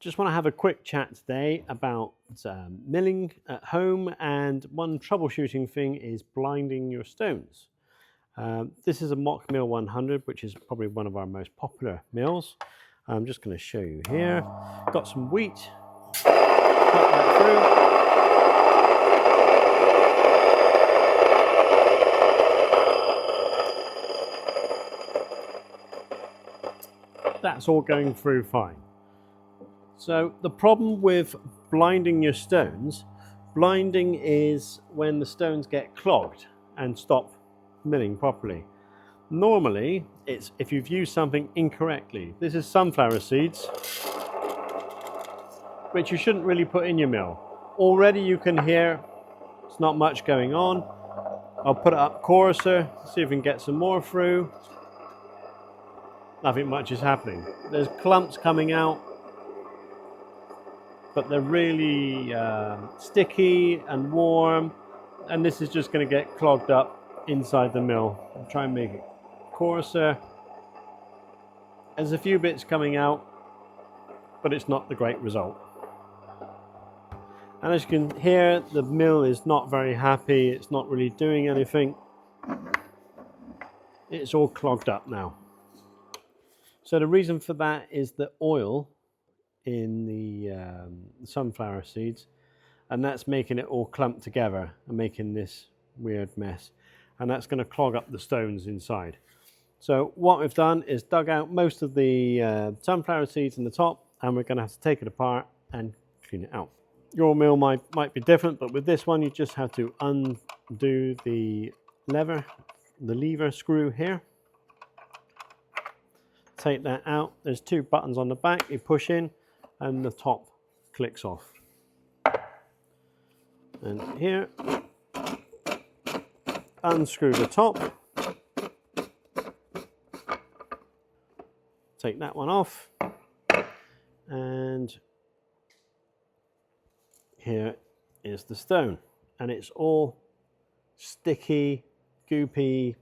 Just want to have a quick chat today about milling at home, and one troubleshooting thing is blinding your stones. This is a Mockmill 100, which is probably one of our most popular mills. I'm just going to show you here. Got some wheat, put that through. That's all going through fine. So the problem with blinding your stones, blinding is when the stones get clogged and stop milling properly. Normally, it's if you've used something incorrectly. This is sunflower seeds, which you shouldn't really put in your mill. Already you can hear it's not much going on. I'll put it up coarser, see if we can get some more through. Nothing much is happening. There's clumps coming out, but they're really sticky and warm, and this is just going to get clogged up inside the mill. I'll try and make it coarser. There's a few bits coming out, but it's not the great result. And as you can hear, the mill is not very happy. It's not really doing anything. It's all clogged up now. So the reason for that is the oil in the sunflower seeds, and that's making it all clumped together and making this weird mess, and that's going to clog up the stones inside. So what we've done is dug out most of the sunflower seeds in the top, and we're going to have to take it apart and clean it out. Your mill might be different, but with this one you just have to undo the lever screw here. Take that out. There's two buttons on the back. You push in and the top clicks off. And here, unscrew the top. Take that one off. And here is the stone. And it's all sticky, goopy.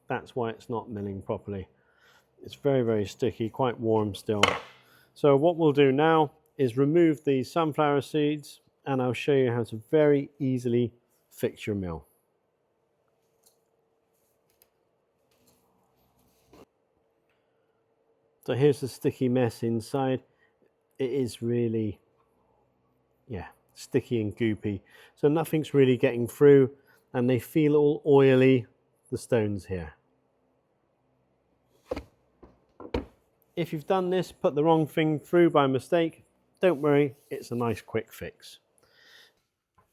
That's why it's not milling properly. It's very, very sticky, quite warm still. So what we'll do now is remove these sunflower seeds, and I'll show you how to very easily fix your mill. So here's the sticky mess inside. It is really, sticky and goopy. So nothing's really getting through, and they feel all oily, the stones here. If you've done this, put the wrong thing through by mistake, don't worry, it's a nice quick fix.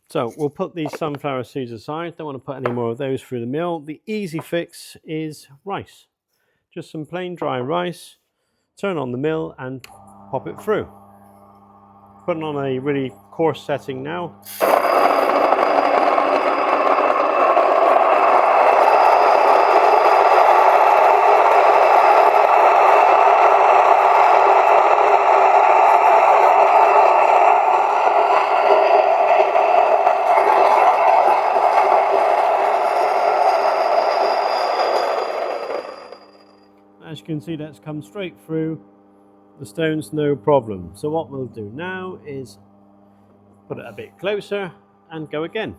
So we'll put these sunflower seeds aside. Don't want to put any more of those through the mill. The easy fix is rice. Just some plain dry rice, turn on the mill and pop it through. Put it on a really coarse setting now. As you can see, that's come straight through the stones, no problem. So what we'll do now is put it a bit closer and go again.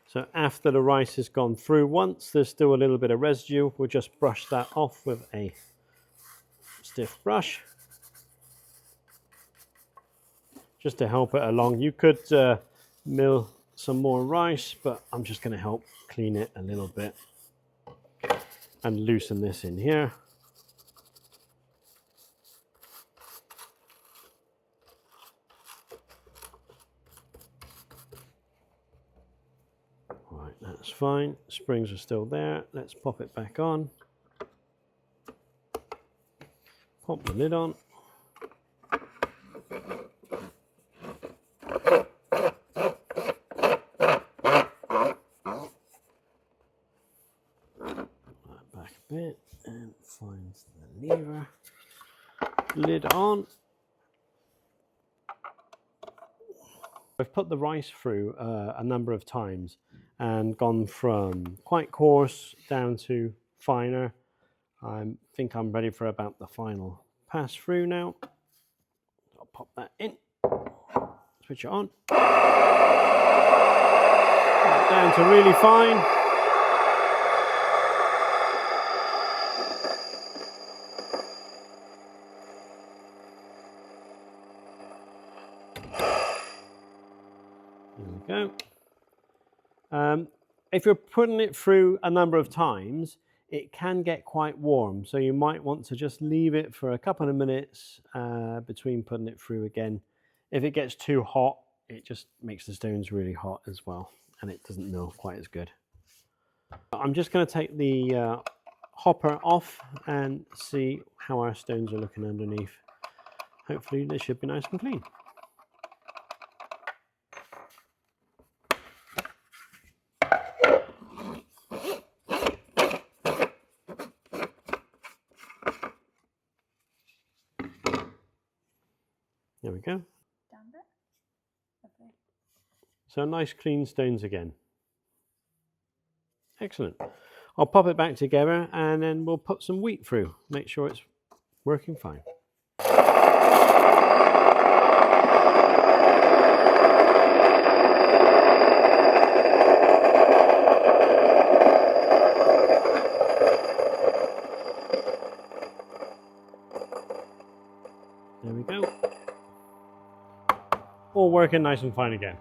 So after the rice has gone through once, there's still a little bit of residue. We'll just brush that off with a stiff brush, just to help it along. You could mill some more rice, but I'm just going to help clean it a little bit and loosen this in here. Right, that's fine. Springs are still there. Let's pop it back on. Pop the lid on. Bit and finds the lever, lid on. I've put the rice through a number of times, and gone from quite coarse down to finer. I think I'm ready for about the final pass through now. I'll pop that in, switch it on, down to really fine. There we go. If you're putting it through a number of times, it can get quite warm, so you might want to just leave it for a couple of minutes between putting it through again. If it gets too hot, it just makes the stones really hot as well, and it doesn't mill quite as good. I'm just going to take the hopper off and see how our stones are looking underneath. Hopefully they should be nice and clean. There we go. Down there. Okay. So nice clean stones again. Excellent. I'll pop it back together and then we'll put some wheat through. Make sure it's working fine. There we go. All working nice and fine again.